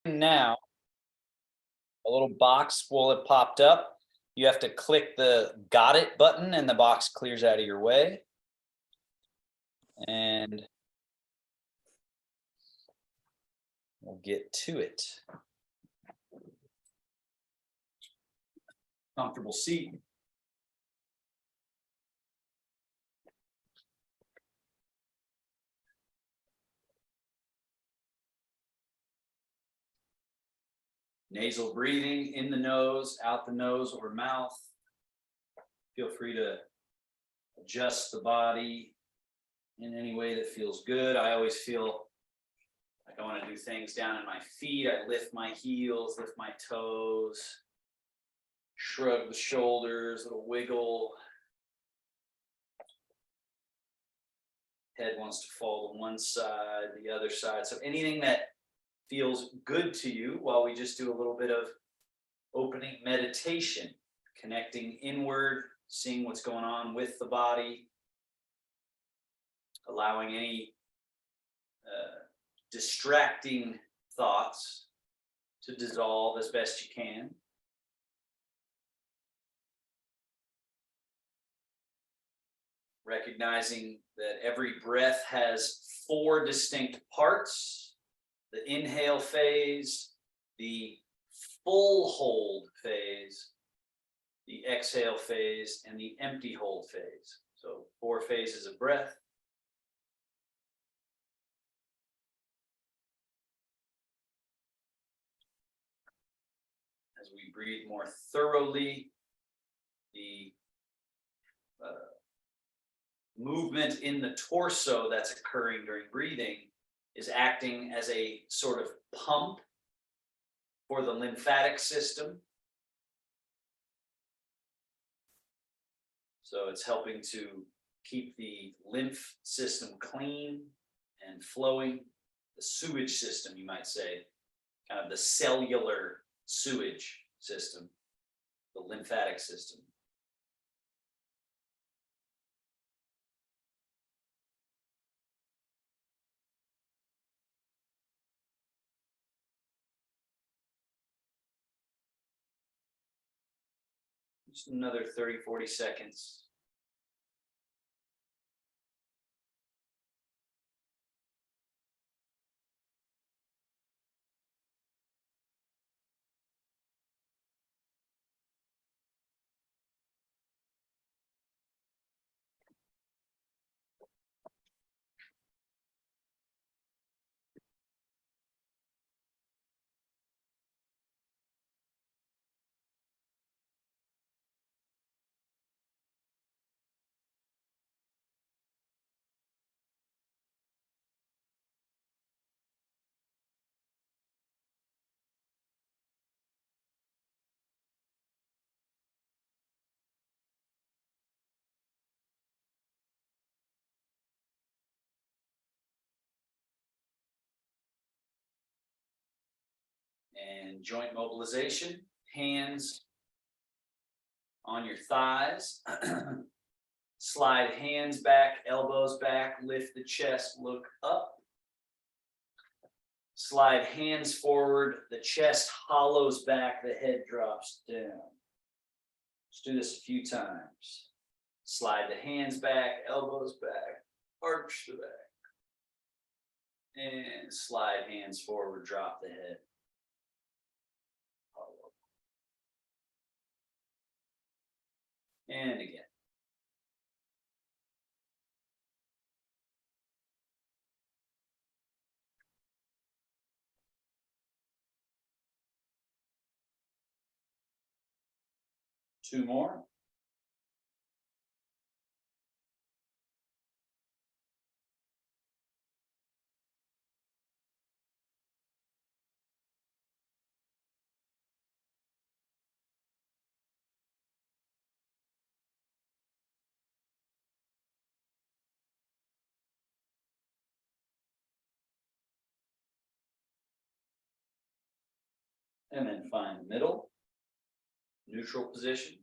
Now, a little box will have popped up. You have to click the "Got It" button, and the box clears out of your way. And we'll get to it. Comfortable seat. Nasal breathing in the nose, out the nose or mouth. Feel free to adjust the body in any way that feels good. I always feel like I want to do things down in my feet. I lift my heels, lift my toes, shrug the shoulders, little wiggle. Head wants to fall to one side, the other side. So anything that feels good to you while we just do a little bit of opening meditation, connecting inward, seeing what's going on with the body, allowing any distracting thoughts to dissolve as best you can. Recognizing that every breath has 4 distinct parts: the inhale phase, the full hold phase, the exhale phase, and the empty hold phase. So 4 phases of breath. As we breathe more thoroughly, the movement in the torso that's occurring during breathing is acting as a sort of pump for the lymphatic system. So it's helping to keep the lymph system clean and flowing. The sewage system, you might say, kind of the cellular sewage system, the lymphatic system. Just another 30, 40 seconds. And joint mobilization, hands on your thighs. Slide hands back, elbows back, lift the chest, look up. Slide hands forward, the chest hollows back, the head drops down. Let's do this a few times. Slide the hands back, elbows back, arch the back. And slide hands forward, drop the head. And again. Two more. And then find the middle, neutral position.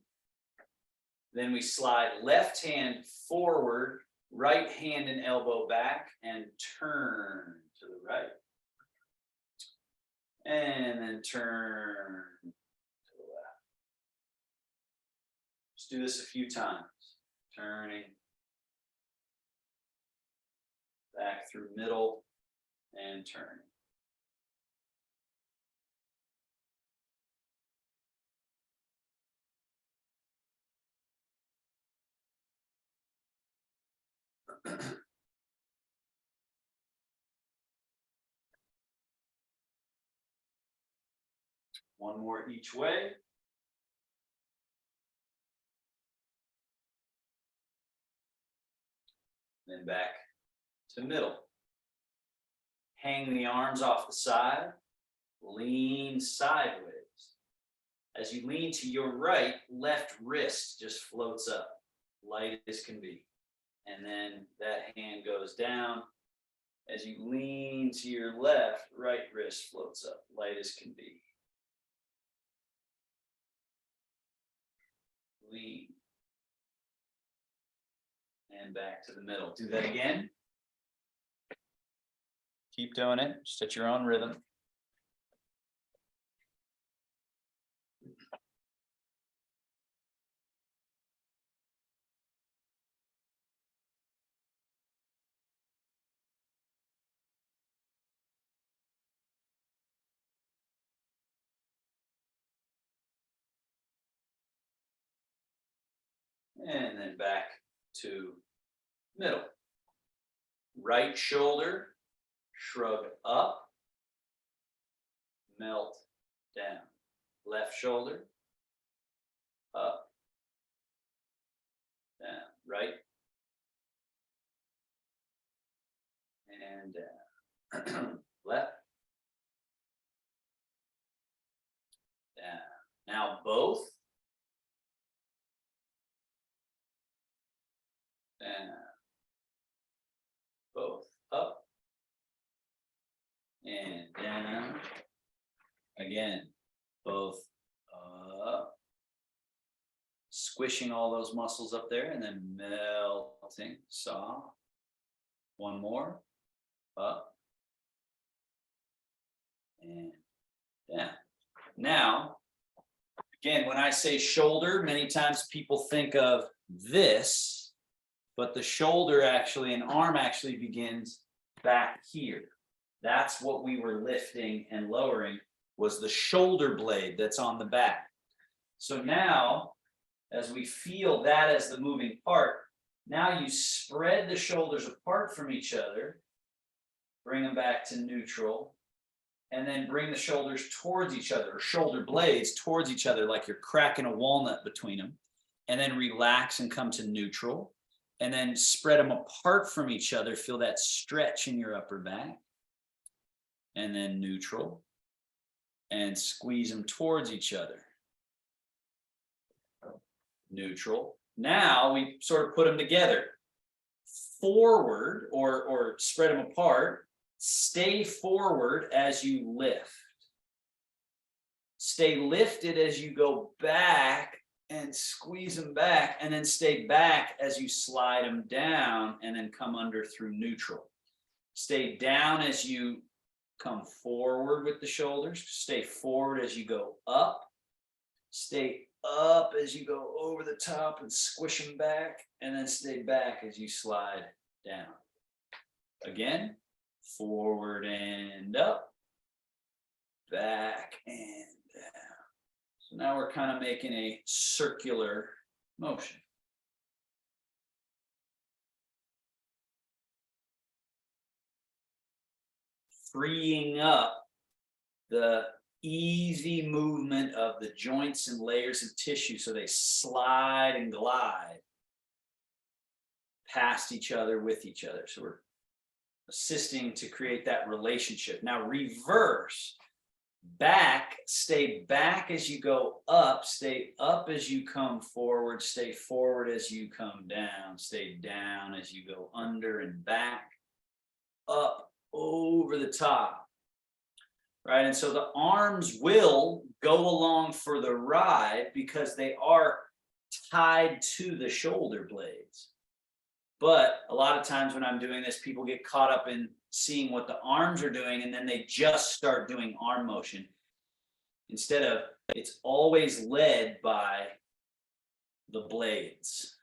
Then we slide left hand forward, right hand and elbow back, and turn to the right. and then turn to the left. Just do this a few times. Turning back through middle and turning. One more each way. Then back to middle. Hang the arms off the side. Lean sideways. As you lean to your right, left wrist just floats up, light as can be. And then that hand goes down. As you lean to your left, right wrist floats up, light as can be. Lean. And back to the middle. Do that again. Keep doing it, just at your own rhythm. And then back to middle. Right shoulder, shrug up, melt down. Left shoulder, up, down. Right, and down. Left, down. Now both. Down. Both up and down. Again, both up. Squishing all those muscles up there and then melting, soft. One more, up and down. Now, again, when I say shoulder, many times people think of this. But the shoulder actually, and arm actually begins back here. That's what we were lifting and lowering, was the shoulder blade that's on the back. So now, as we feel that as the moving part, now you spread the shoulders apart from each other, bring them back to neutral, and then bring the shoulders towards each other, or shoulder blades towards each other, like you're cracking a walnut between them, and then relax and come to neutral. And then spread them apart from each other. Feel that stretch in your upper back. And then neutral. And squeeze them towards each other. Neutral. Now we sort of put them together. Forward, or spread them apart. Stay forward as you lift. Stay lifted as you go back. And squeeze them back, and then stay back as you slide them down, and then come under through neutral. Stay down as you come forward with the shoulders. Stay forward as you go up. Stay up as you go over the top and squish them back, and then stay back as you slide down. Again, forward and up, back and down. So now we're kind of making a circular motion. Freeing up the easy movement of the joints and layers of tissue so they slide and glide past each other, with each other. So we're assisting to create that relationship. Now reverse. Back, stay back as you go up, stay up as you come forward, stay forward as you come down, stay down as you go under and back, up, over the top, right? And so the arms will go along for the ride because they are tied to the shoulder blades. But a lot of times when I'm doing this, people get caught up in seeing what the arms are doing, and then they just start doing arm motion. Instead of, it's always led by the blades.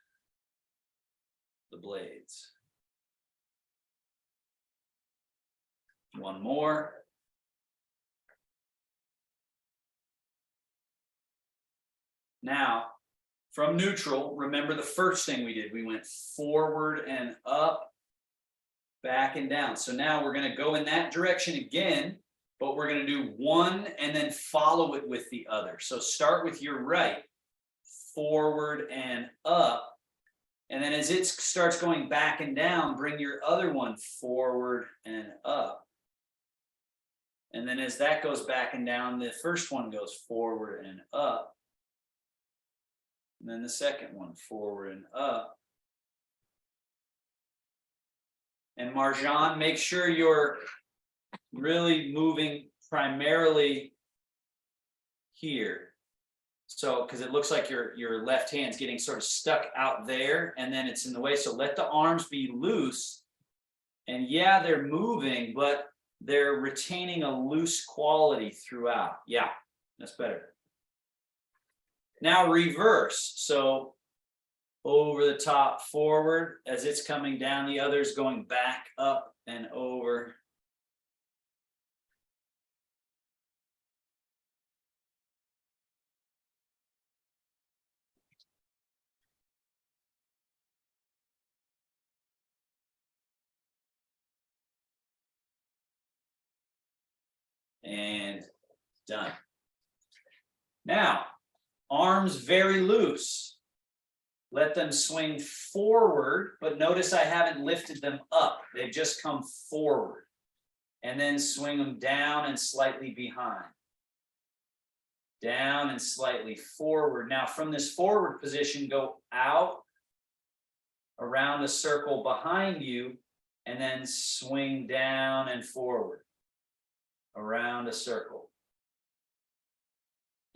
The blades. One more. Now, from neutral, remember the first thing we did. We went forward and up, back and down. So now we're going to go in that direction again, but we're going to do one and then follow it with the other. So start with your right, forward and up. And then as it starts going back and down, bring your other one forward and up. And then as that goes back and down, the first one goes forward and up. And then the second one forward and up. And Marjan, make sure you're really moving primarily here. So, because it looks like your left hand's getting sort of stuck out there, and then it's in the way. So let the arms be loose. And yeah, they're moving, but they're retaining a loose quality throughout. Yeah, that's better. Now reverse. So over the top, forward. As it's coming down, the other's going back up and over. And done. Now, arms very loose. Let them swing forward, but notice I haven't lifted them up. They've just come forward. And then swing them down and slightly behind. Down and slightly forward. Now, from this forward position, go out around a circle behind you, and then swing down and forward. Around a circle.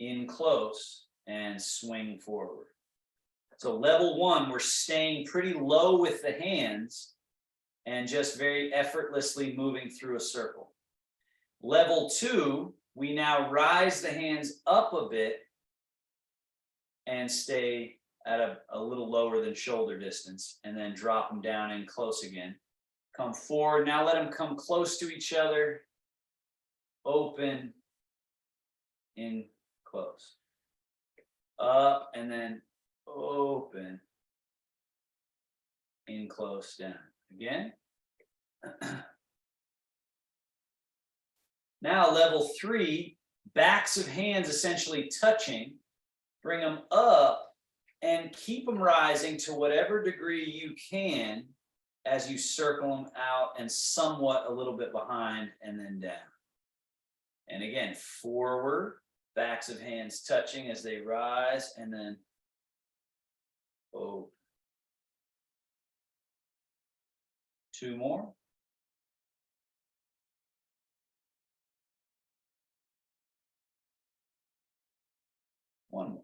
In close and swing forward. So level one, we're staying pretty low with the hands and just very effortlessly moving through a circle. Level two, we now rise the hands up a bit and stay at a little lower than shoulder distance, and then drop them down in close again. Come forward. Now let them come close to each other. Open, in, close. Up, and then open, in, close, down. Again. Now level three, backs of hands essentially touching. Bring them up and keep them rising to whatever degree you can as you circle them out and somewhat a little bit behind and then down. And again, forward, backs of hands touching as they rise, and then open. Two more. One more.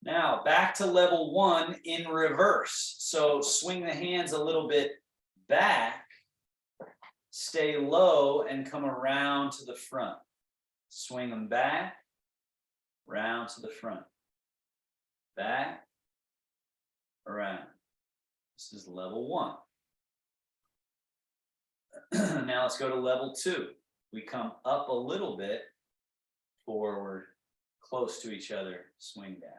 Now back to level one in reverse. So swing the hands a little bit back, stay low, and come around to the front. Swing them back, round to the front. Back, around. This is level one. Now let's go to level two. We come up a little bit, forward, close to each other, swing down.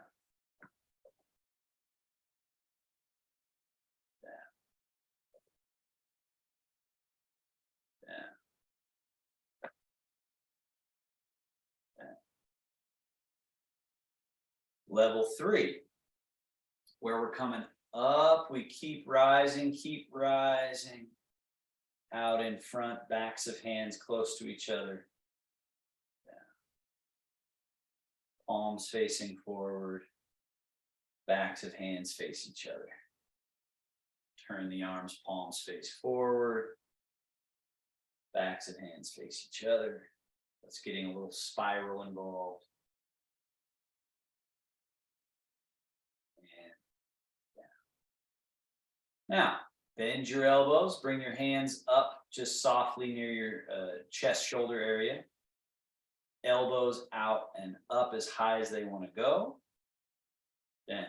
Level three, where we're coming up, we keep rising, out in front, backs of hands close to each other. Palms facing forward, backs of hands face each other. Turn the arms, palms face forward, backs of hands face each other. That's getting a little spiral involved. Now, bend your elbows, bring your hands up just softly near your chest shoulder area. Elbows out and up as high as they want to go. Down.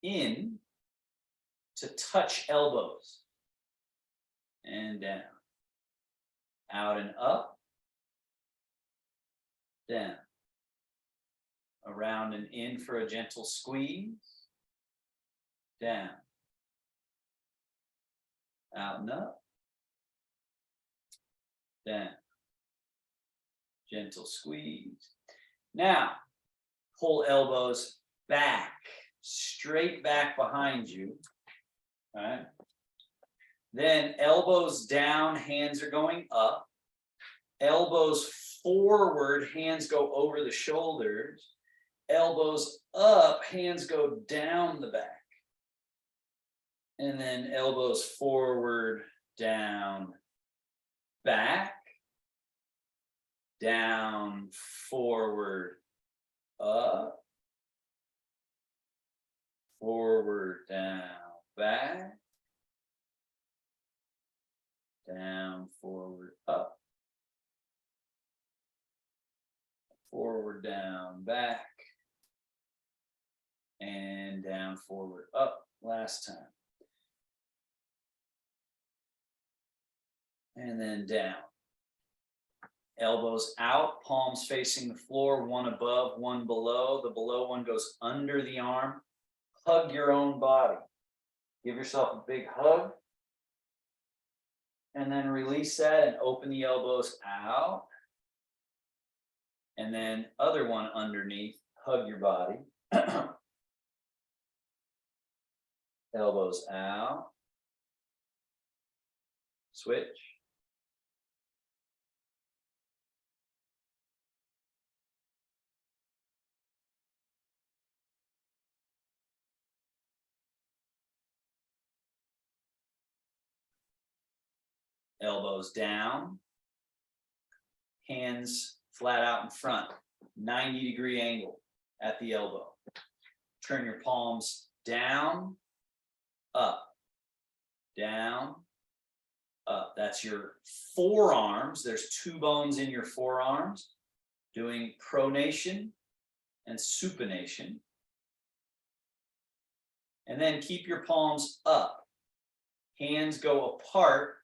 In to touch elbows. And down. Out and up. Down. Around and in for a gentle squeeze. Down. Out and up. Down. Gentle squeeze. Now, pull elbows back, straight back behind you. All right. Then elbows down, hands are going up. Elbows forward, hands go over the shoulders. Elbows up, hands go down the back. And then elbows forward, down, back, down, forward, up, forward, down, back, down, forward, up, forward, down, back, and down, forward, up. Last time. And then down. Elbows out, palms facing the floor, one above, one below. The below one goes under the arm. Hug your own body. Give yourself a big hug. And then release that and open the elbows out. And then other one underneath, hug your body. Elbows out. Switch. Elbows down, hands flat out in front, 90-degree angle at the elbow. Turn your palms down, up, down, up. That's your forearms. There's two bones in your forearms, doing pronation and supination. And then keep your palms up. Hands go apart.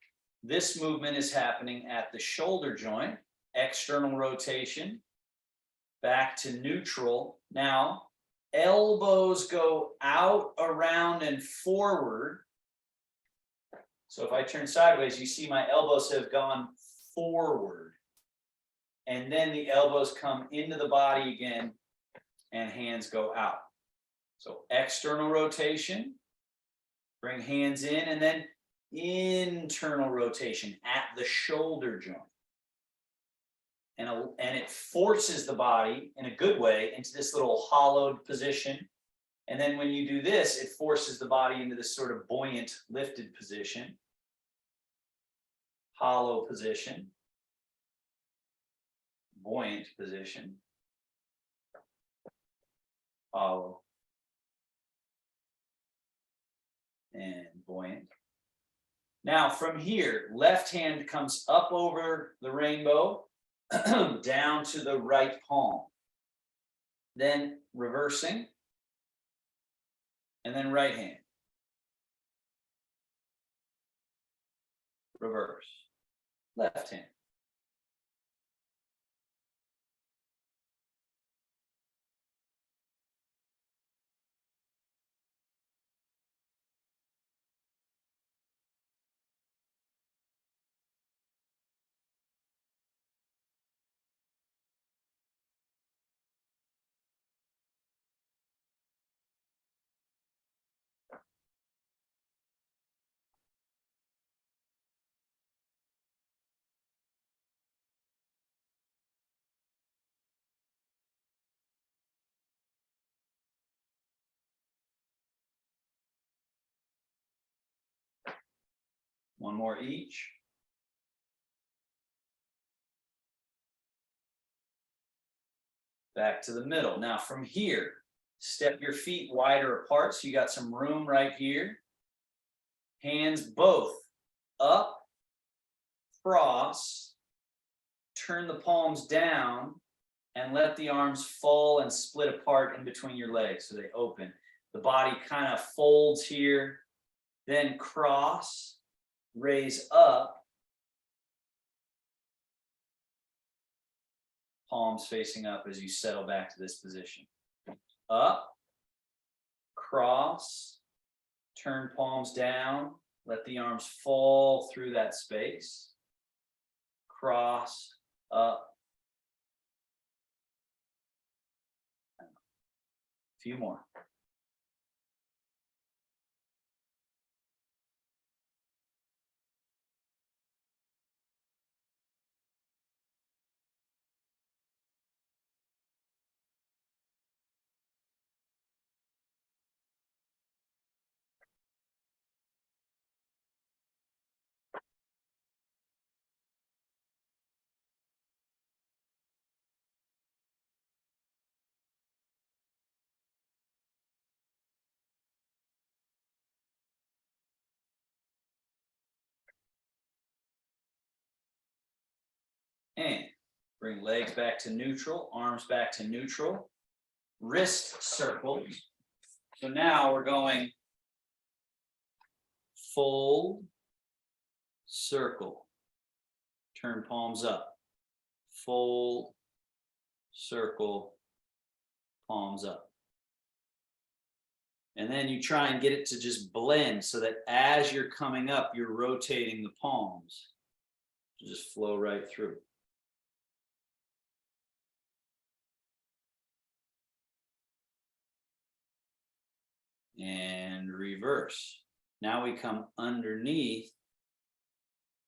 This movement is happening at the shoulder joint, external rotation, back to neutral. Now, elbows go out, around, and forward. So if I turn sideways, you see my elbows have gone forward. And then the elbows come into the body again, and hands go out. So external rotation, bring hands in, and then internal rotation at the shoulder joint. And it forces the body in a good way into this little hollowed position. And then when you do this, it forces the body into this sort of buoyant, lifted position. Hollow position. Buoyant position. Hollow. And buoyant. Now from here, left hand comes up over the rainbow, down to the right palm. Then reversing, and then right hand. Reverse, left hand. One more each. Back to the middle. Now from here, step your feet wider apart so you got some room right here. Hands both up, cross, turn the palms down, and let the arms fall and split apart in between your legs so they open. The body kind of folds here, then cross, raise up, palms facing up as you settle back to this position. Up, cross, turn palms down, let the arms fall through that space. Cross, up. A few more. And bring legs back to neutral, arms back to neutral, wrist circles. So now we're going fold, circle, turn palms up, fold, circle, palms up. And then you try and get it to just blend so that as you're coming up, you're rotating the palms to just flow right through. And reverse. Now we come underneath,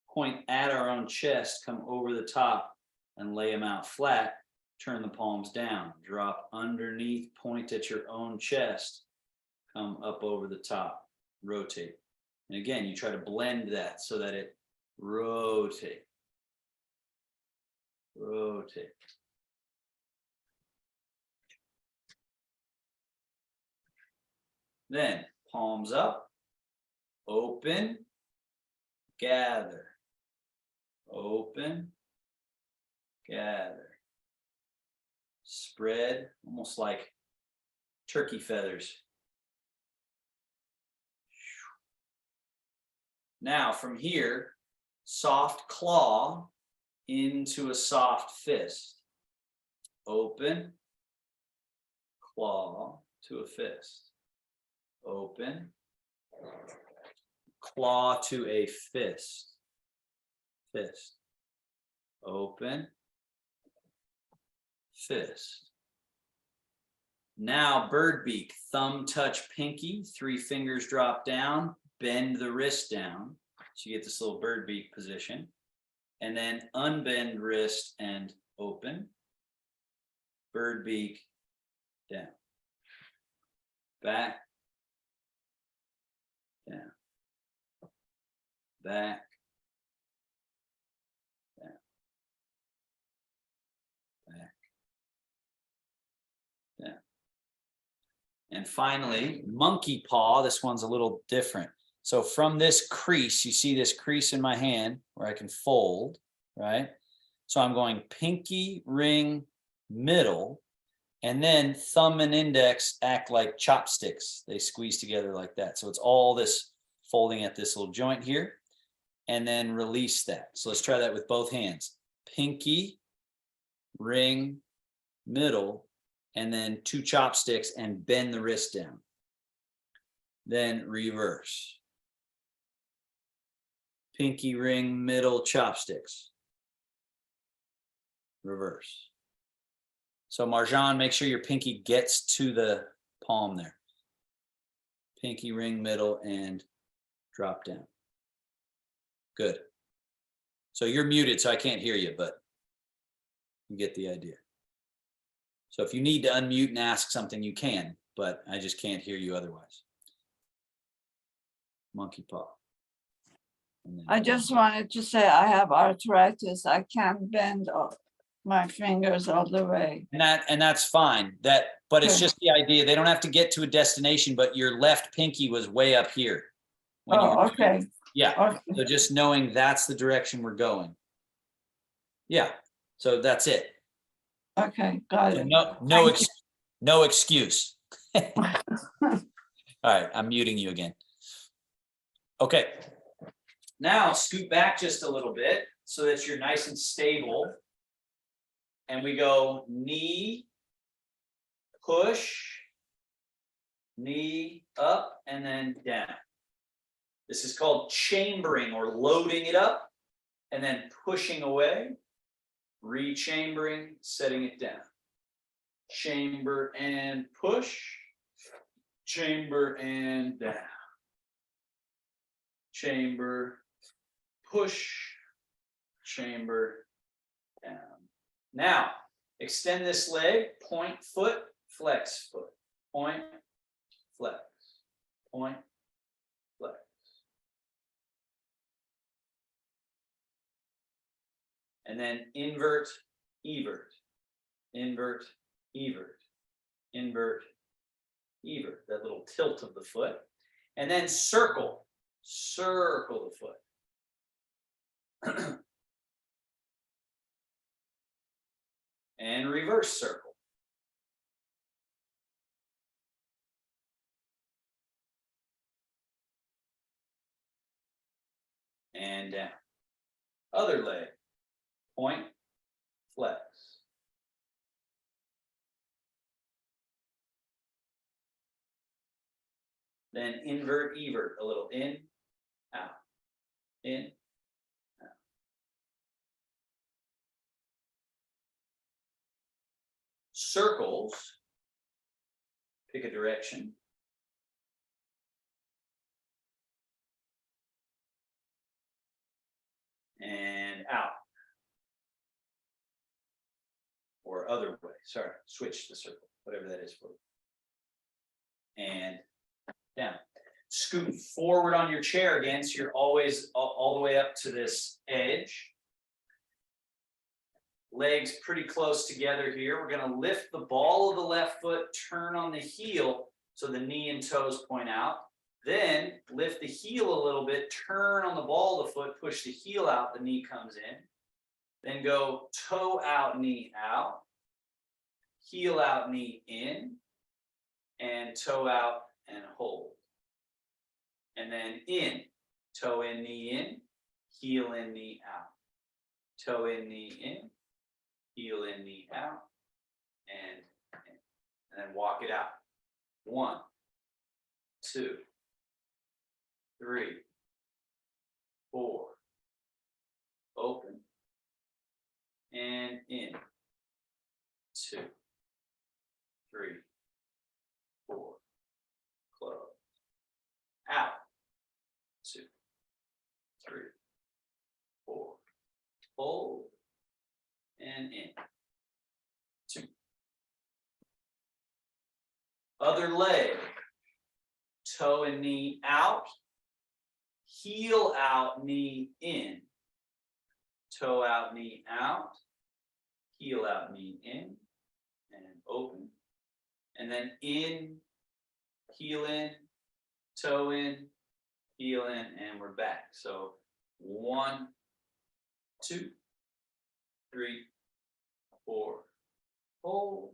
point at our own chest, come over the top and lay them out flat, turn the palms down, drop underneath, point at your own chest, come up over the top, rotate. And again, you try to blend that so that it rotate, rotate. Then palms up, open, gather, open, gather, spread, almost like turkey feathers. Now from here, soft claw into a soft fist. Open, claw to a fist. Open, claw to a fist, fist, open, fist. Now bird beak, thumb touch pinky, 3 fingers drop down, bend the wrist down, so you get this little bird beak position, and then unbend wrist and open, bird beak, down, back, down, back, down, back, down. And finally, monkey paw. This one's a little different. So from this crease, you see this crease in my hand where I can fold, right? So I'm going pinky, ring, middle, and then thumb and index act like chopsticks. They squeeze together like that. So it's all this folding at this little joint here, and then release that. So let's try that with both hands. Pinky, ring, middle, and then 2 chopsticks and bend the wrist down. Then reverse. Pinky, ring, middle, chopsticks. Reverse. So Marjan, make sure your pinky gets to the palm there. Pinky, ring, middle, and drop down. Good. So you're muted, so I can't hear you, but you get the idea. So if you need to unmute and ask something, you can, but I just can't hear you otherwise. Monkey paw. I just wanted to say I have arthritis. I can't bend my fingers all the way. And that's fine. But it's Okay. just the idea. They don't have to get to a destination, but your left pinky was way up here. when you- Oh, okay, Yeah, okay, so just knowing that's the direction we're going. Yeah, so that's it. okay, got So it. no, Thank no excuse. All right, I'm muting you again. Okay. Now scoot back just a little bit so that you're nice and stable. And we go knee, push, knee up, and then down. This is called chambering or loading it up and then pushing away, rechambering, setting it down. Chamber and push, chamber and down. Chamber, push, chamber, down. Now, extend this leg, point foot, flex foot, point, flex, point, flex. And then invert, evert, invert, evert, invert, evert, that little tilt of the foot. And then circle, circle the foot. And reverse circle. And down. Other leg, point, flex. Then invert, evert, a little in, out, in, out. Circles, pick a direction. And out. Or other way, sorry, switch the circle, whatever that is for you. And down. Scoot forward on your chair again, so you're always all the way up to this edge. Legs pretty close together here. We're going to lift the ball of the left foot, turn on the heel so the knee and toes point out. Then lift the heel a little bit, turn on the ball of the foot, push the heel out, the knee comes in. Then go toe out, knee out, heel out, knee in, and toe out and hold. And then in, toe in, knee in, heel in, knee out. Toe in, knee in, heel in, knee out, and then walk it out. 1, 2, 3, 4, open, and in, 2, 3, 4, close, out, 2, 3, 4, hold, and in, 2. Other leg, toe and knee out, heel out, knee in, toe out, knee out, heel out, knee in, and open. And then in, heel in, toe in, heel in, and we're back. So 1, 2, 3, 4, hold,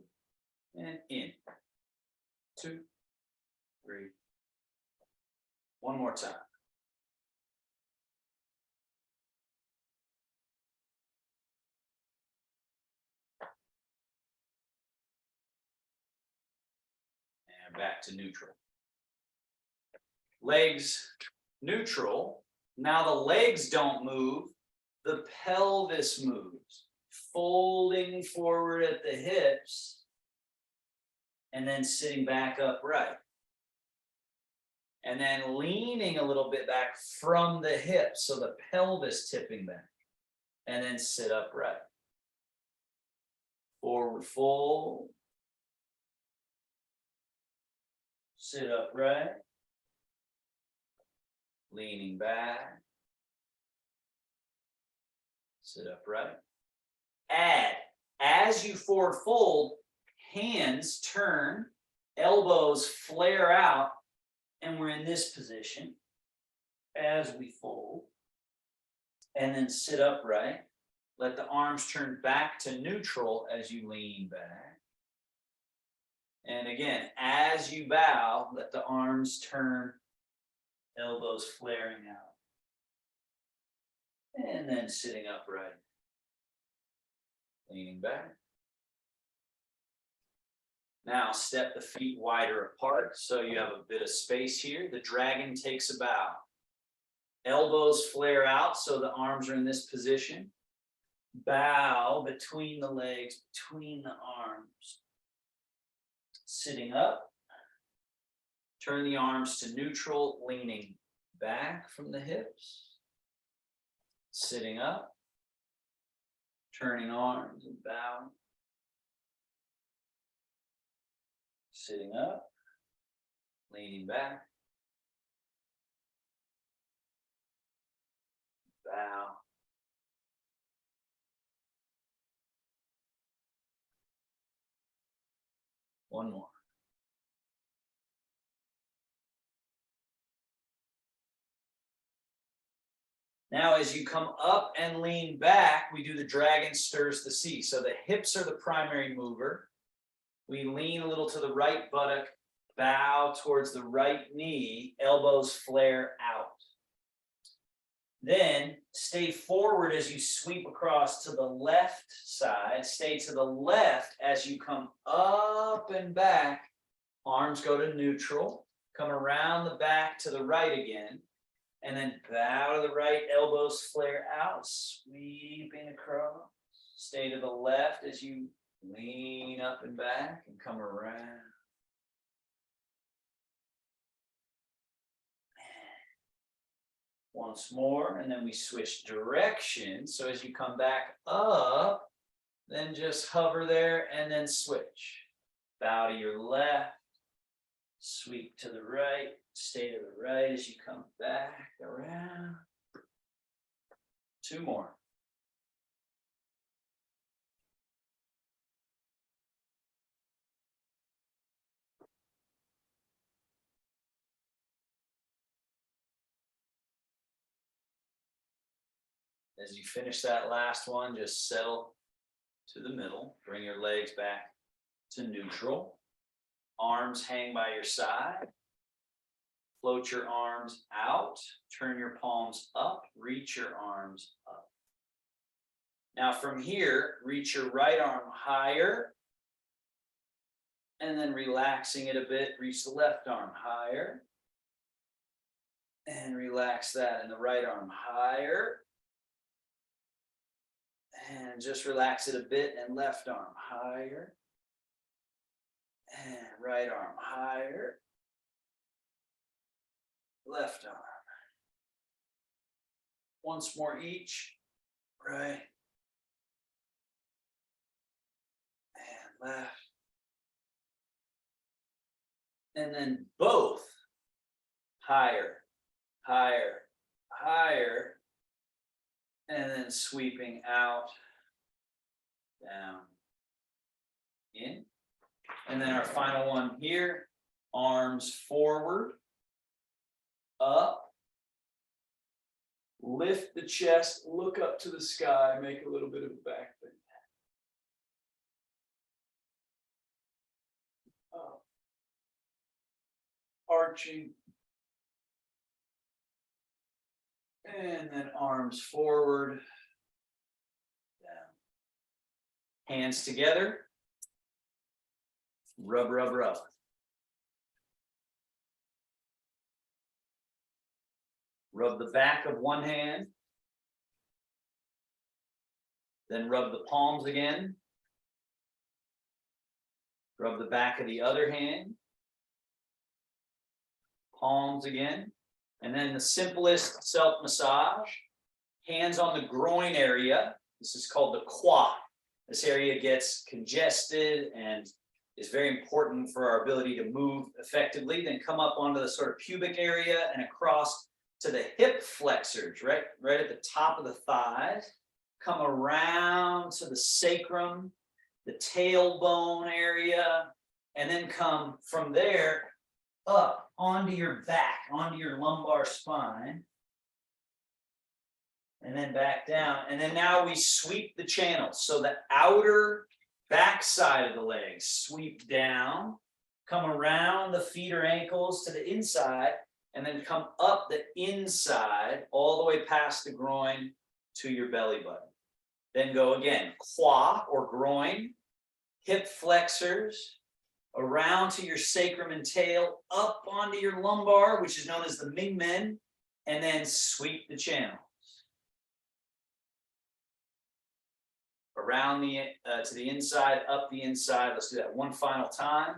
and in, 2, 3. One more time. And back to neutral. Legs neutral. Now the legs don't move, the pelvis moves. Folding forward at the hips and then sitting back upright. And then leaning a little bit back from the hips, so the pelvis tipping back. And then sit upright. Forward fold. Sit upright. Leaning back. Sit upright. Add, as you forward fold, hands turn, elbows flare out, and we're in this position. as we fold. And then sit upright. Let the arms turn back to neutral as you lean back. And again, as you bow, let the arms turn, elbows flaring out. And then sitting upright. Leaning back. Now step the feet wider apart so you have a bit of space here. The dragon takes a bow. Elbows flare out so the arms are in this position. Bow between the legs, between the arms. Sitting up. Turn the arms to neutral, leaning back from the hips. Sitting up. Turning arms and bowing. Sitting up. Leaning back. Bow. One more. Now, as you come up and lean back, we do the dragon stirs the sea. So the hips are the primary mover. We lean a little to the right buttock, bow towards the right knee, elbows flare out. Then stay forward as you sweep across to the left side. Stay to the left as you come up and back. Arms go to neutral. Come around the back to the right again. And then bow to the right, elbows flare out, sweeping across. Stay to the left as you lean up and back and come around. Once more, and then we switch direction. So as you come back up, then just hover there and then switch. Bow to your left, sweep to the right, stay to the right as you come back around. Two more. As you finish that last one, just settle to the middle. Bring your legs back to neutral. Arms hang by your side. Float your arms out. Turn your palms up. Reach your arms up. Now from here, reach your right arm higher. And then relaxing it a bit, reach the left arm higher. And relax that, and the right arm higher. And just relax it a bit, and left arm higher. And right arm higher. Left arm. Once more each. Right. And left. And then both. Higher, higher, higher. And then sweeping out, down, in. And then our final one here, arms forward, up, lift the chest, look up to the sky, make a little bit of a back bend. Up, arching. And then arms forward, down. Hands together. Rub, rub, rub. Rub the back of one hand. Then rub the palms again. Rub the back of the other hand. Palms again. And then the simplest self-massage, hands on the groin area. This is called the quad. This area gets congested and is very important for our ability to move effectively. Then come up onto the sort of pubic area and across to the hip flexors, right at the top of the thighs. Come around to the sacrum, the tailbone area, and then come from there up onto your back, onto your lumbar spine, and then back down. And then now we sweep the channels. So the outer back side of the legs sweep down, come around the feet or ankles to the inside, and then come up the inside all the way past the groin to your belly button. Then go again, quad or groin, hip flexors, around to your sacrum and tail, up onto your lumbar, which is known as the Ming Men, and then sweep the channels. Around the to the inside, up the inside. Let's do that one final time.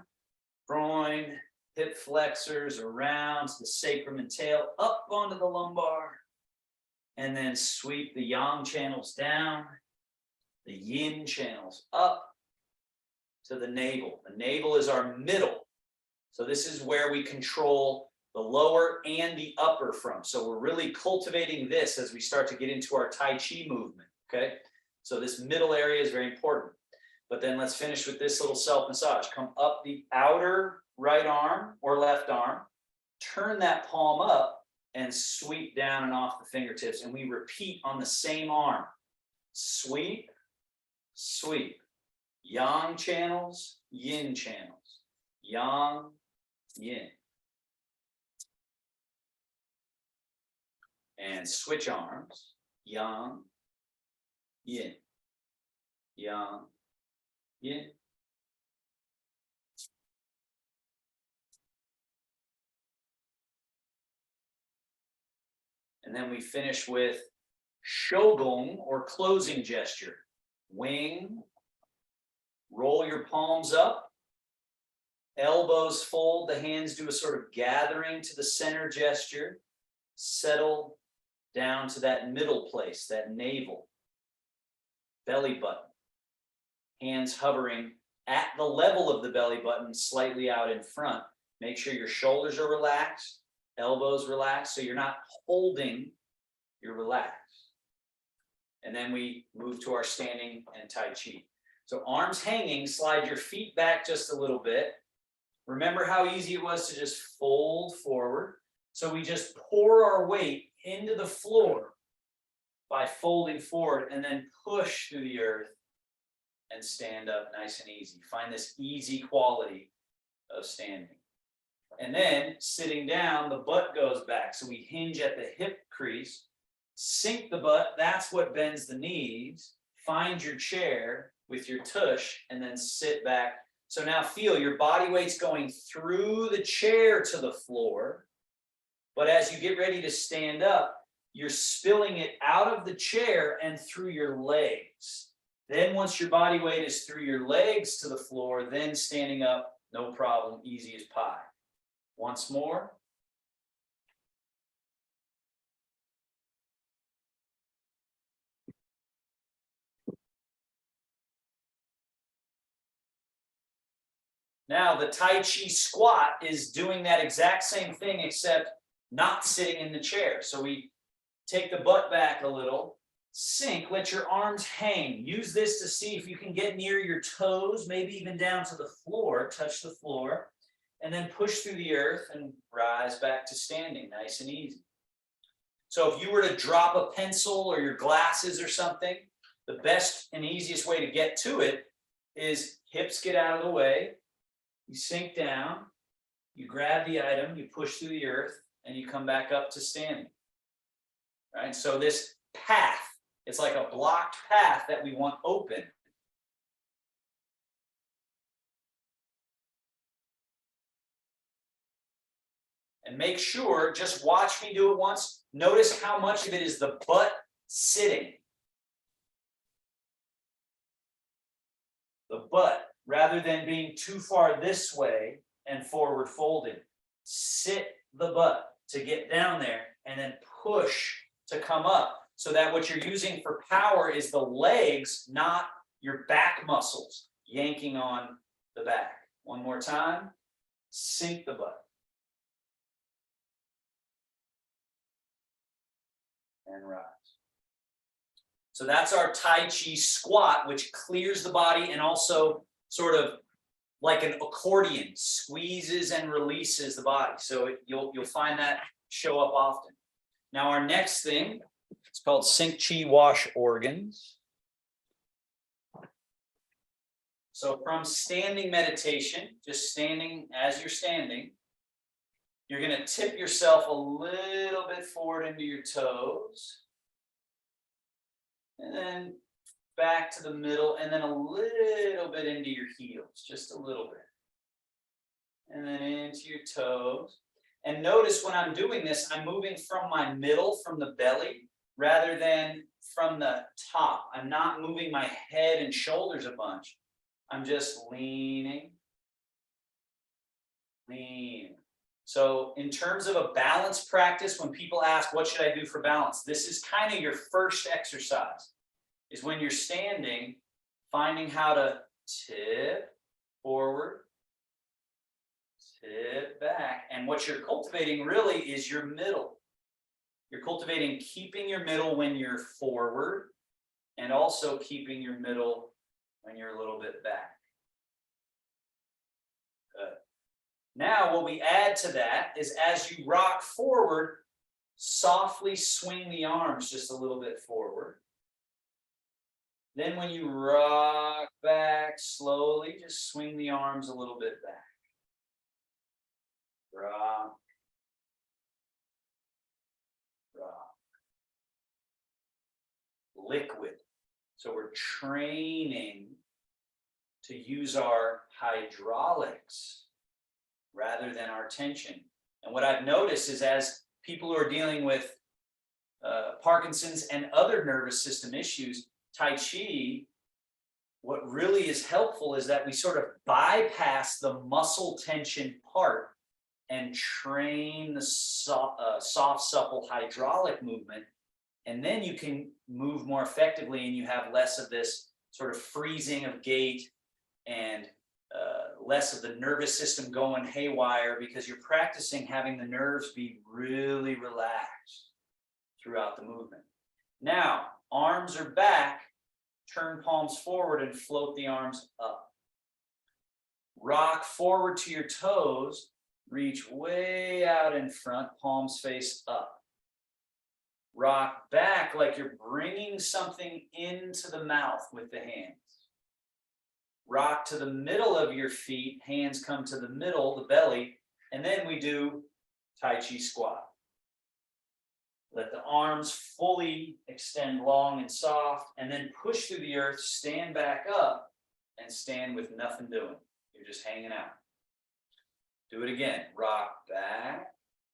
Groin, hip flexors, around to the sacrum and tail, up onto the lumbar, and then sweep the yang channels down, the yin channels up to the navel. The navel is our middle. So this is where we control the lower and the upper from. So we're really cultivating this as we start to get into our Tai Chi movement, okay? So this middle area is very important. But then let's finish with this little self-massage. Come up the outer right arm or left arm, turn that palm up and sweep down and off the fingertips. And we repeat on the same arm. Sweep, sweep. Yang channels, yin channels. Yang, yin. And switch arms. Yang, yin. Yang, yin. And then we finish with shogong or closing gesture. Wing. Roll your palms up, elbows fold, the hands do a sort of gathering to the center gesture, settle down to that middle place, that navel, belly button, hands hovering at the level of the belly button, slightly out in front. Make sure your shoulders are relaxed, elbows relaxed, so you're not holding, you're relaxed. And then we move to our standing and Tai Chi. So arms hanging, slide your feet back just a little bit. Remember how easy it was to just fold forward. So we just pour our weight into the floor by folding forward and then push through the earth and stand up nice and easy. Find this easy quality of standing. And then sitting down, the butt goes back. So we hinge at the hip crease, sink the butt. That's what bends the knees. Find your chair with your tush and then sit back. So now feel your body weight's going through the chair to the floor. But as you get ready to stand up, you're spilling it out of the chair and through your legs. Then once your body weight is through your legs to the floor, then standing up, no problem, easy as pie. Once more. Now the Tai Chi squat is doing that exact same thing, except not sitting in the chair. So we take the butt back a little, sink, let your arms hang. Use this to see if you can get near your toes, maybe even down to the floor, touch the floor, and then push through the earth and rise back to standing, nice and easy. So if you were to drop a pencil or your glasses or something, the best and easiest way to get to it is hips get out of the way, you sink down, you grab the item, you push through the earth, and you come back up to standing. Right? So this path, it's like a blocked path that we want open. And make sure, just watch me do it once. Notice how much of it is the butt sitting. The butt, rather than being too far this way and forward folded. Sit the butt to get down there and then push to come up. So that what you're using for power is the legs, not your back muscles, yanking on the back. One more time, sink the butt. And rise. So that's our Tai Chi squat, which clears the body and also sort of like an accordion, squeezes and releases the body. So you'll find that show up often. Now our next thing, It's called Sink Chi Wash Organs. So from standing meditation, just standing as you're standing, you're going to tip yourself a little bit forward into your toes. And then back to the middle, and then a little bit into your heels, just a little bit. And then into your toes. And notice when I'm doing this, I'm moving from my middle, from the belly, rather than from the top. I'm not moving my head and shoulders a bunch. I'm just leaning. So in terms of a balance practice, when people ask, what should I do for balance? This is kind of your first exercise, is when you're standing, finding how to tip forward, tip back. And what you're cultivating really is your middle. You're cultivating keeping your middle when you're forward, and also keeping your middle when you're a little bit back. Good. Now, what we add to that is as you rock forward, softly swing the arms just a little bit forward. Then when you rock back slowly, just swing the arms a little bit back. Rock. Rock. Liquid. So we're training to use our hydraulics rather than our tension. And what I've noticed is as people who are dealing with Parkinson's and other nervous system issues, Tai Chi, what really is helpful is that we sort of bypass the muscle tension part and train the soft, supple hydraulic movement. And then you can move more effectively, and you have less of this sort of freezing of gait and less of the nervous system going haywire, because you're practicing having the nerves be really relaxed throughout the movement. Now, arms are back, turn palms forward and float the arms up. Rock forward to your toes, reach way out in front, palms face up. Rock back like you're bringing something into the mouth with the hands. Rock to the middle of your feet, hands come to the middle, the belly, and then we do Tai Chi squat. Let the arms fully extend long and soft, and then push through the earth, stand back up, and stand with nothing doing. You're just hanging out. Do it again. Rock back,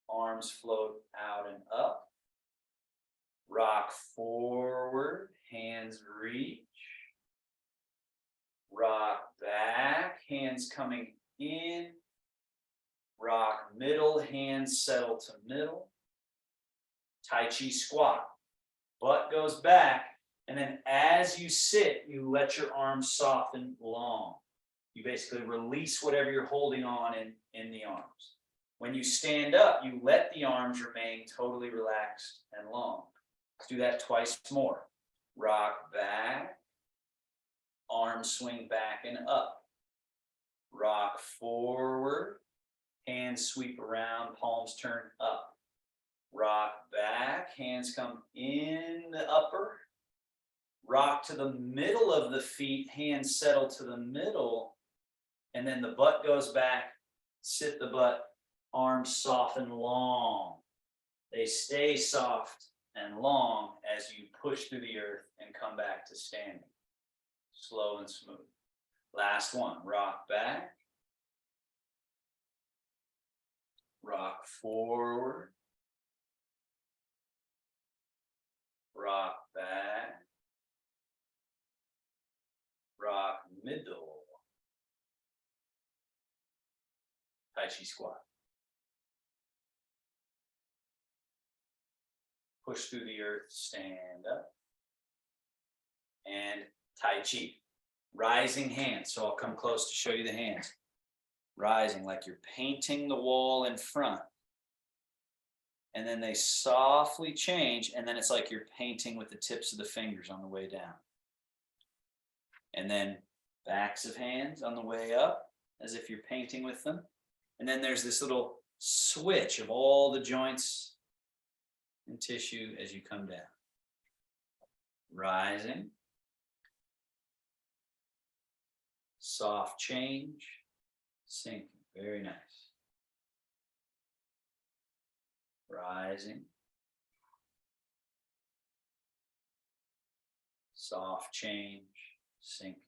arms float out and up. Rock forward, hands reach. Rock back, hands coming in. Rock middle, hands settle to middle. Tai Chi squat. Butt goes back, and then as you sit, you let your arms soften long. You basically release whatever you're holding on in the arms. When you stand up, you let the arms remain totally relaxed and long. Let's do that twice more. Rock back. Arms swing back and up. Rock forward. Hands sweep around, palms turn up. Rock back, hands come in the upper. Rock to the middle of the feet, hands settle to the middle. And then the butt goes back, sit the butt, arms soften long. They stay soft and long as you push through the earth and come back to standing. Slow and smooth. Last one, rock back. Rock forward. Rock back. Rock middle. Tai Chi squat. Push through the earth, stand up. And Tai Chi. Rising hands. So I'll come close to show you the hands. Rising like you're painting the wall in front. And then they softly change, and then it's like you're painting with the tips of the fingers on the way down. And then backs of hands on the way up, as if you're painting with them. And then there's this little switch of all the joints and tissue as you come down. rising, soft change, sinking. Very nice. Rising, soft change, sinking.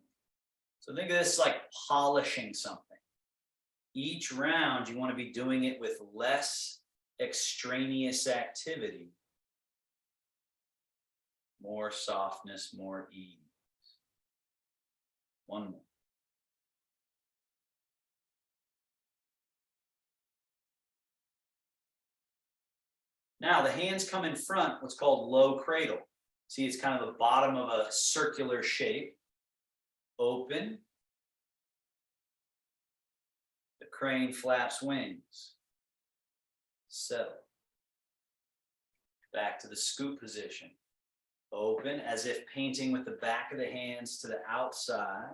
So think of this like polishing something. Each round, you want to be doing it with less extraneous activity. More softness, more ease. One more. Now the hands come in front, what's called low cradle. See, it's kind of the bottom of a circular shape. Open. The crane flaps wings. Settle. Back to the scoop position. Open as if painting with the back of the hands to the outside.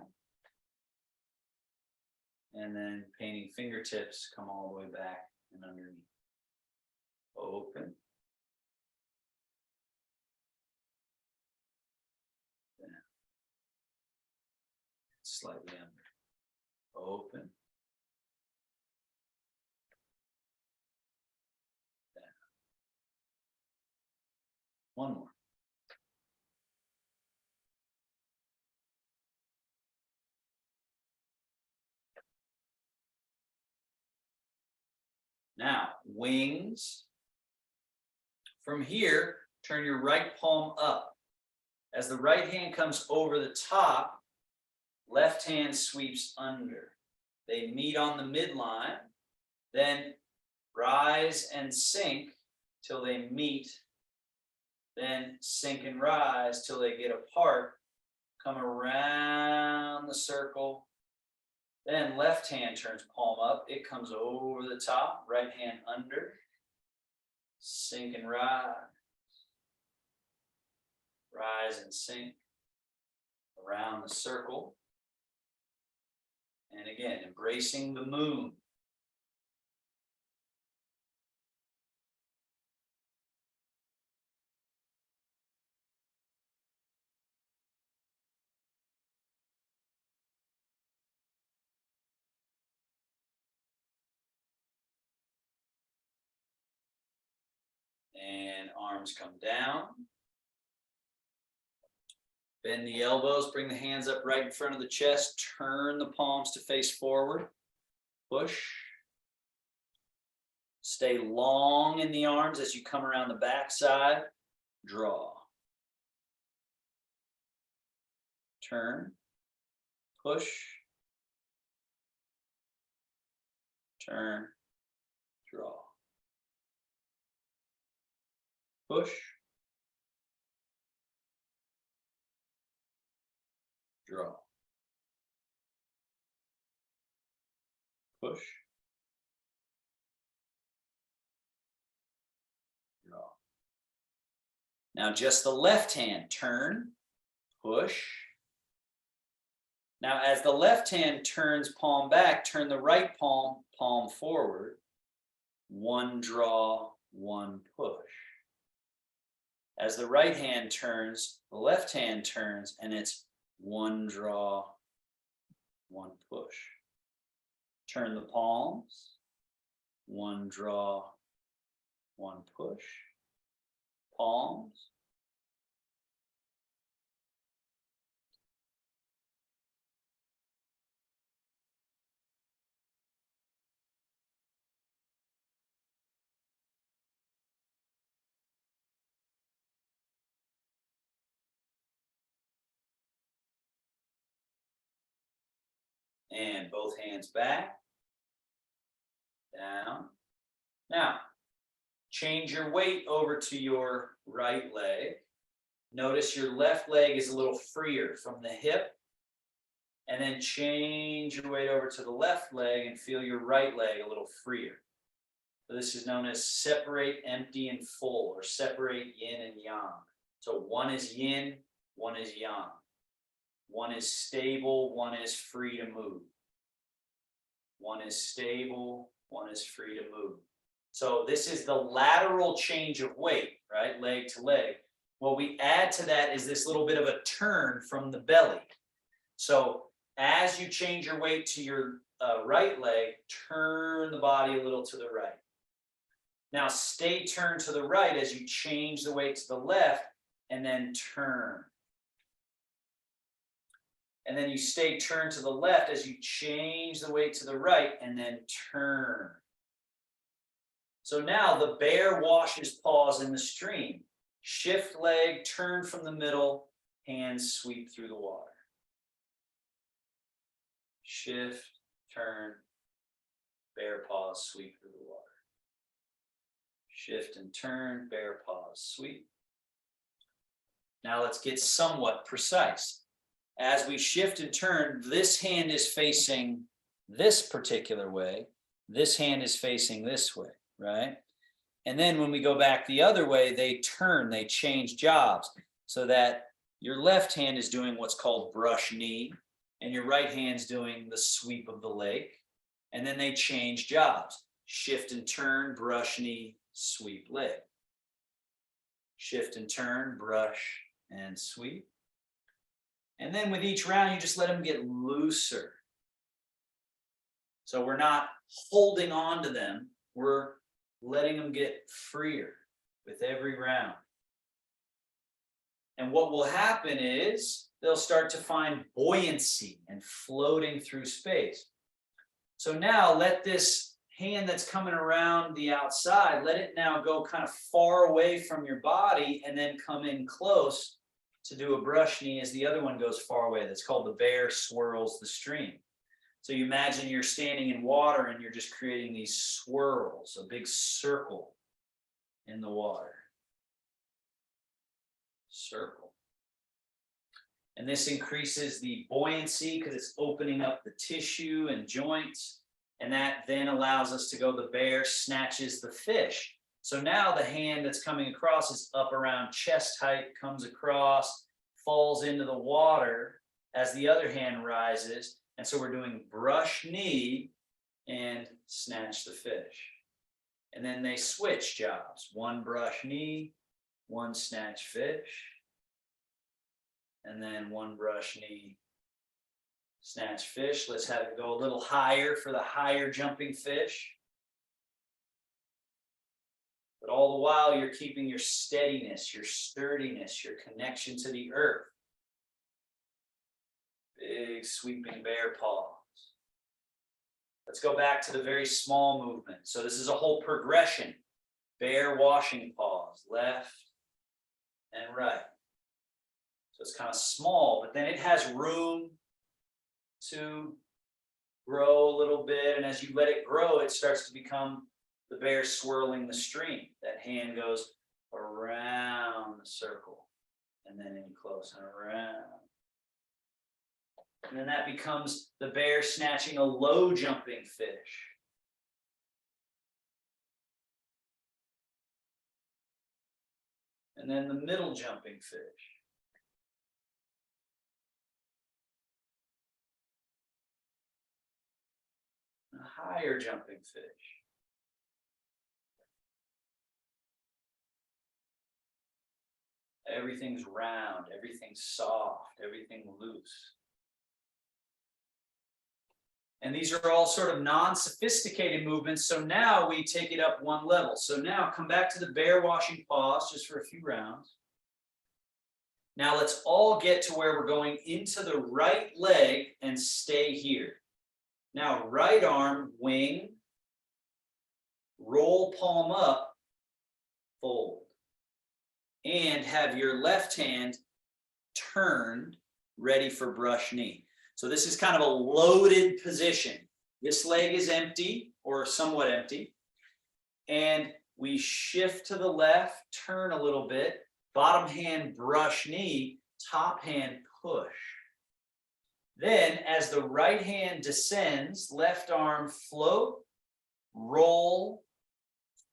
And then painting fingertips come all the way back and underneath. Open. Down. Slightly under. Open. Down. One more. Now, wings. From here, turn your right palm up. As the right hand comes over the top, left hand sweeps under. They meet on the midline, then rise and sink till they meet, then sink and rise till they get apart, come around the circle, then left hand turns palm up, it comes over the top, right hand under, sink and rise, rise and sink, around the circle, and again, embracing the moon. And arms come down. Bend the elbows, bring the hands up right in front of the chest, turn the palms to face forward, push. Stay long in the arms as you come around the backside, draw. Turn, push, turn, draw. Push, draw. Push, draw. Now just the left hand, turn, push. Now as the left hand turns palm back, turn the right palm forward. One draw, one push. As the right hand turns, the left hand turns, and it's one draw, one push. Turn the palms, one draw, one push. Palms. And both hands back, down. Now, change your weight over to your right leg. Notice your left leg is a little freer from the hip. And then change your weight over to the left leg and feel your right leg a little freer. So this is known as separate empty and full, or separate yin and yang. So one is yin, one is yang. One is stable, one is free to move. One is stable, one is free to move. So this is the lateral change of weight, right? Leg to leg. What we add to that is this little bit of a turn from the belly. So as you change your weight to your right leg, turn the body a little to the right. Now stay turned to the right as you change the weight to the left, and then turn. And then you stay turned to the left as you change the weight to the right, and then turn. So now the bear washes paws in the stream. Shift leg, turn from the middle, hands sweep through the water. Shift, turn, bear paws, sweep through the water. Shift and turn, bear paws, sweep. Now let's get somewhat precise. As we shift and turn, this hand is facing this particular way. This hand is facing this way, right? And then when we go back the other way, they turn, they change jobs so that your left hand is doing what's called brush knee, and your right hand's doing the sweep of the leg. And then they change jobs. Shift and turn, brush knee, sweep leg. Shift and turn, brush and sweep. And then with each round, you just let them get looser. So we're not holding on to them. We're letting them get freer with every round. And what will happen is they'll start to find buoyancy and floating through space. So now let this hand that's coming around the outside, let it now go kind of far away from your body and then come in close to do a brush knee as the other one goes far away. That's called the bear swirls the stream. So you imagine you're standing in water and you're just creating these swirls, a big circle in the water. Circle. And this increases the buoyancy because it's opening up the tissue and joints. And that then allows us to go, the bear snatches the fish. So now the hand that's coming across is up around chest height, comes across, falls into the water as the other hand rises. And so we're doing brush knee and snatch the fish. And then they switch jobs. One brush knee, one snatch fish. And then one brush knee, snatch fish. Let's have it go a little higher for the higher jumping fish. But all the while you're keeping your steadiness, your sturdiness, your connection to the earth. Big sweeping bear paws. Let's go back to the very small movement. So this is a whole progression. Bear washing paws, left and right. So it's kind of small, but then it has room to grow a little bit. And as you let it grow, it starts to become the bear swirling the stream. That hand goes around the circle and then in close and around. And then that becomes the bear snatching a low jumping fish. And then the middle jumping fish. A higher jumping fish. Everything's round, everything's soft, everything loose. And these are all sort of non-sophisticated movements. So now we take it up one level. So now come back to the bear washing paws just for a few rounds. Now let's all get to where we're going into the right leg and stay here. Now right arm, wing, roll palm up, fold. And have your left hand turned, ready for brush knee. So this is kind of a loaded position. This leg is empty or somewhat empty. And we shift to the left, turn a little bit, bottom hand brush knee, top hand push. Then as the right hand descends, left arm float, roll,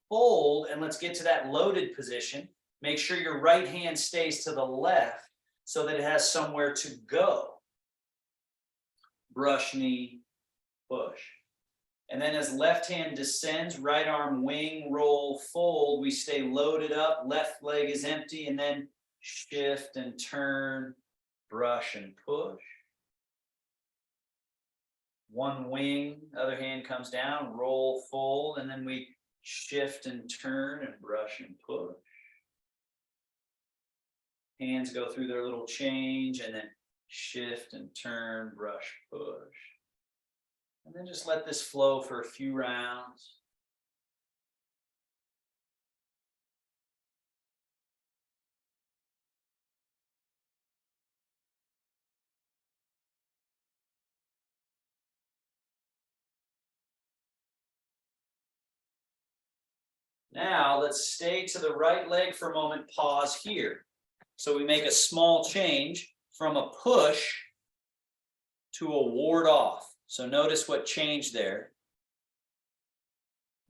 fold, and let's get to that loaded position. Make sure your right hand stays to the left so that it has somewhere to go. Brush knee, push. And then as left hand descends, right arm wing, roll, fold, we stay loaded up, left leg is empty, and then shift and turn, brush and push. One wing, other hand comes down, roll, fold, and then we shift and turn and brush and push. Hands go through their little change and then shift and turn, brush, push. And then just let this flow for a few rounds. Now let's stay to the right leg for a moment, pause here. So we make a small change from a push to a ward off. So notice what changed there.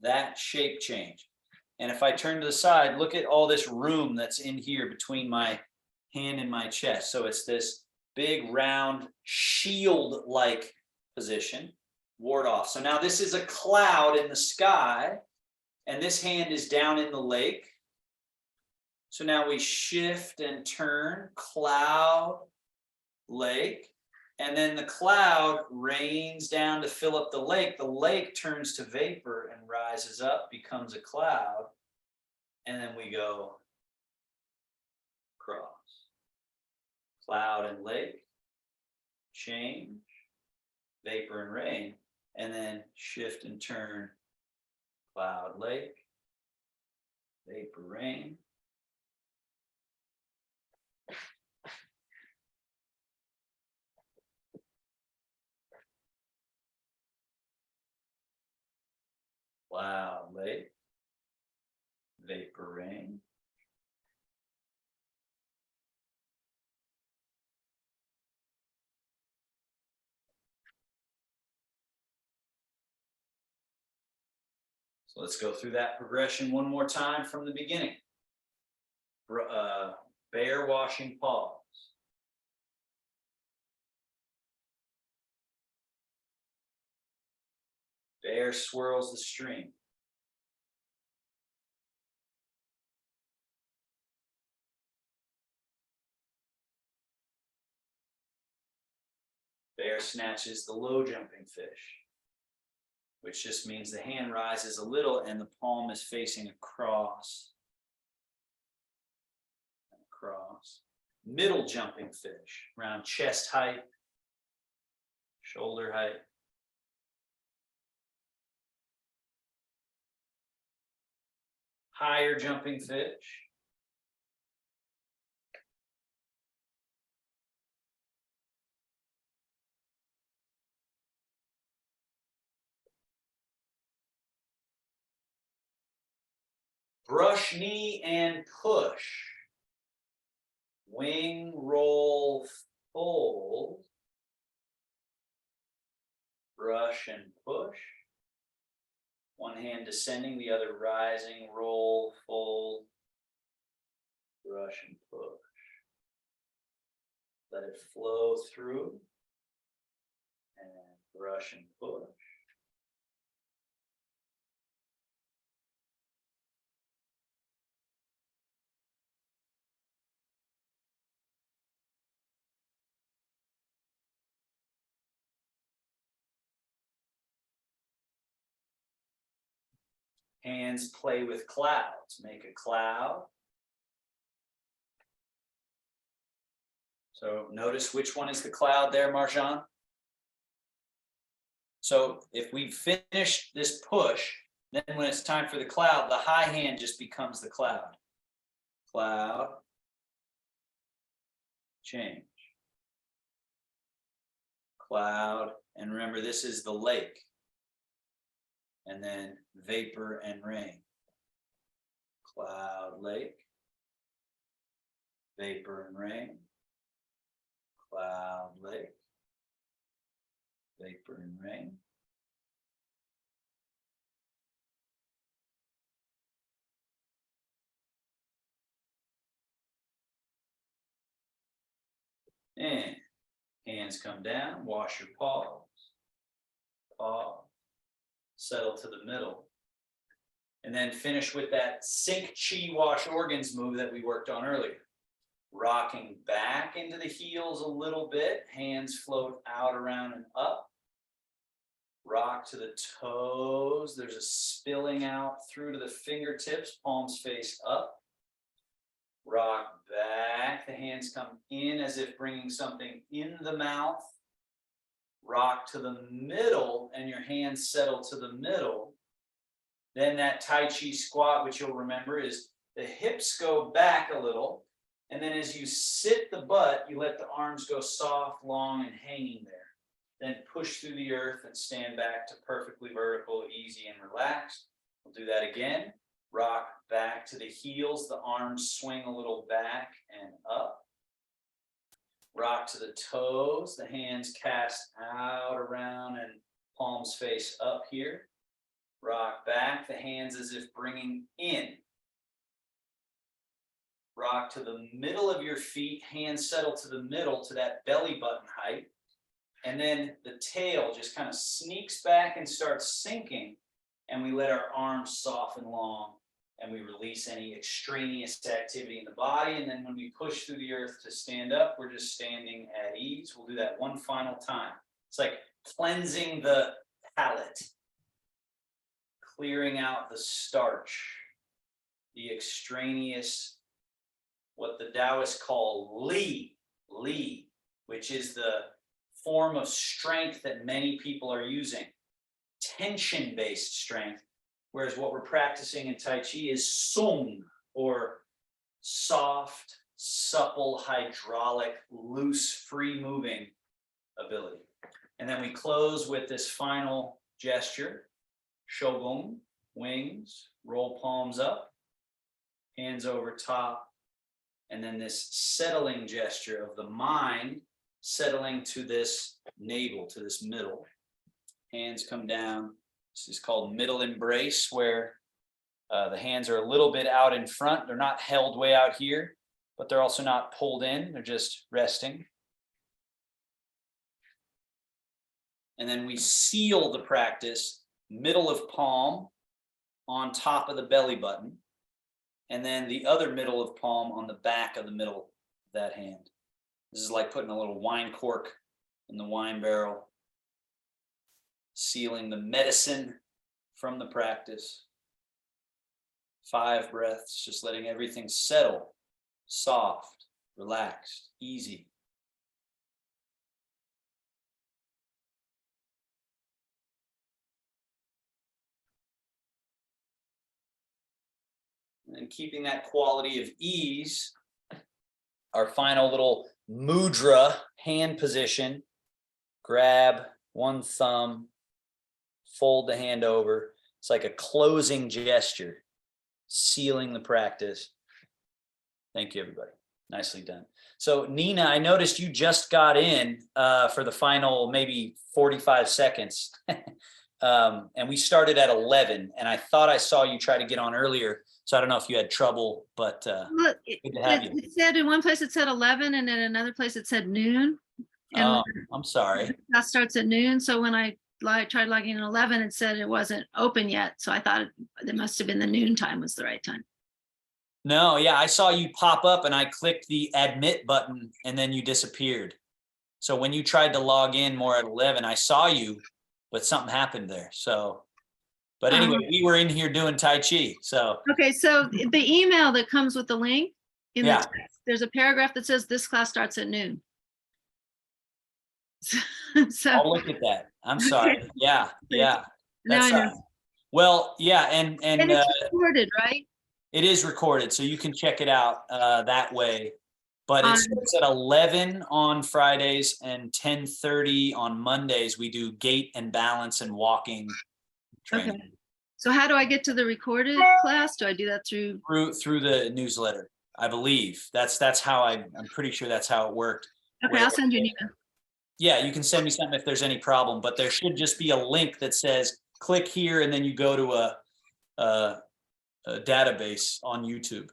That shape change. And if I turn to the side, look at all this room that's in here between my hand and my chest. So it's this big round shield-like position, ward off. So now this is a cloud in the sky, and this hand is down in the lake. So now we shift and turn, cloud, lake, and then the cloud rains down to fill up the lake. The lake turns to vapor and rises up, becomes a cloud, and then we go across. Cloud and lake, change, vapor and rain, and then shift and turn, cloud, lake, vapor, rain. Cloud, lake, vapor, rain. So let's go through that progression one more time from the beginning. Bear washing paws. Bear swirls the string. Bear snatches the low jumping fish, which just means the hand rises a little and the palm is facing across. And across. Middle jumping fish, around chest height, shoulder height. Higher jumping fish. Brush knee and push. Wing, roll, fold. Brush and push. One hand descending, the other rising, roll, fold, brush and push. Let it flow through and brush and push. Hands play with clouds. Make a cloud. So notice which one is the cloud there, Marjan. So if we finish this push, then when it's time for the cloud, the high hand just becomes the cloud. Cloud. Change. Cloud. And remember, this is the lake. And then vapor and rain. Cloud, lake, vapor and rain. Cloud, lake, vapor and rain. And hands come down, wash your paws. Paw. Settle to the middle. And then finish with that sink chi wash organs move that we worked on earlier. Rocking back into the heels a little bit, hands float out, around, and up. Rock to the toes. There's a spilling out through to the fingertips, palms face up. Rock back, the hands come in as if bringing something in the mouth. Rock to the middle and your hands settle to the middle. Then that Tai Chi squat, which you'll remember, is the hips go back a little. And then as you sit the butt, you let the arms go soft, long, and hanging there. Then push through the earth and stand back to perfectly vertical, easy, and relaxed. We'll do that again. Rock back to the heels. The arms swing a little back and up. Rock to the toes. The hands cast out, around, and palms face up here. Rock back. The hands as if bringing in. Rock to the middle of your feet. Hands settle to the middle to that belly button height. And then the tail just kind of sneaks back and starts sinking. And we let our arms soften long and we release any extraneous activity in the body. And then when we push through the earth to stand up, we're just standing at ease. We'll do that one final time. It's like cleansing the palate, clearing out the starch, the extraneous, what the Taoists call li, which is the form of strength that many people are using, tension-based strength, whereas what we're practicing in Tai Chi is sung, or soft, supple, hydraulic, loose, free-moving ability. And then we close with this final gesture, shogun, wings, roll palms up, hands over top, and then this settling gesture of the mind settling to this navel, to this middle. Hands come down. This is called middle embrace, where the hands are a little bit out in front. They're not held way out here, but they're also not pulled in. They're just resting. And then we seal the practice, middle of palm on top of the belly button, and then the other middle of palm on the back of the middle of that hand. This is like putting a little wine cork in the wine barrel, sealing the medicine from the practice. 5 breaths, just letting everything settle, soft, relaxed, easy. And keeping that quality of ease, our final little mudra hand position, grab one thumb, fold the hand over. It's like a closing gesture, sealing the practice. Thank you, everybody. Nicely done. So Nina, I noticed you just got in for the final maybe 45 seconds. And we started at 11, and I thought I saw you try to get on earlier. So I don't know if you had trouble, but Look, good to have you. it said in one place it said 11, and in another place it said noon. And Oh, I'm sorry. that starts at noon. So when I tried logging in 11, it said it wasn't open yet. So I thought it must have been the noon time was the right time. No, yeah, I saw you pop up and I clicked the admit button and then you disappeared. So when you tried to log in more at 11, I saw you, but something happened there. So, but anyway, we were in here doing Tai Chi. So, Okay, so the email that comes with the link in the Yeah. text, there's a paragraph that says this class starts at noon. So I'll look at that. I'm sorry. Yeah, yeah. now I That's know. well, yeah, and And it's recorded, right? it is recorded, so you can check it out that way. But On- it starts at 11 on Fridays and 10:30 on Mondays. We do gait and balance and walking training. Okay. So how do I get to the recorded class? Do I do that through? Through the newsletter, I believe. That's how I'm pretty sure that's how it worked. Okay, I'll send you an email. Yeah, you can send me something if there's any problem, but there should just be a link that says click here and then you go to a database on YouTube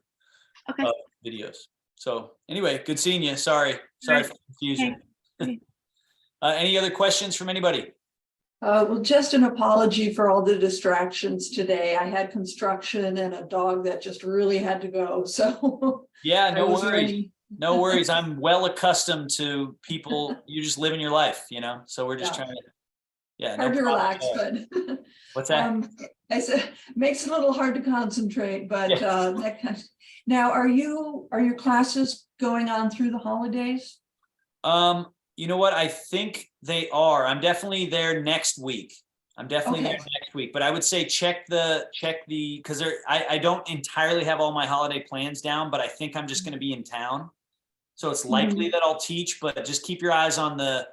Okay. of videos. So anyway, good seeing you. Sorry for the confusion. Okay. Any other questions from anybody? Well, just an apology for all the distractions today. I had construction and a dog that just really had to go, so. Yeah, no I was worries. running No worries. I'm well accustomed to people. You just living your life, you know? So we're just Yeah. trying to, yeah. No Hard to problem relax, there. but. What's that? I said, makes it a little hard to concentrate, but Yeah. that kind now, are your classes going on through the holidays? You know what? I think they are. I'm definitely there next week. I'm definitely there Okay. next week, but I would say check the, because I don't entirely have all my holiday plans down, but I think I'm just going to be in town. So it's likely that I'll teach, but just keep your eyes on the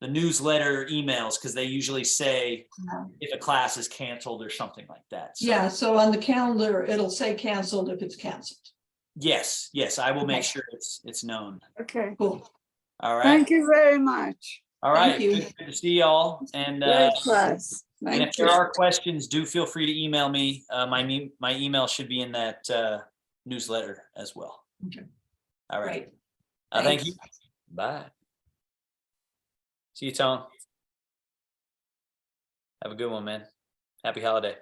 newsletter emails, because they usually say Yeah. if a class is canceled or something like that. So, Yeah, so on the calendar, it'll say canceled if it's canceled. yes, I will make Okay. sure it's known. Okay, Cool. All right. thank you very much. All Thank right. you. Good to see y'all. And Great class. and Thank if there you. are questions, do feel free to email me. My email should be in that newsletter as well. Okay. All right. Great. Thank you. Thanks. Bye. See you, Tone. Have a good one, man. Happy holiday.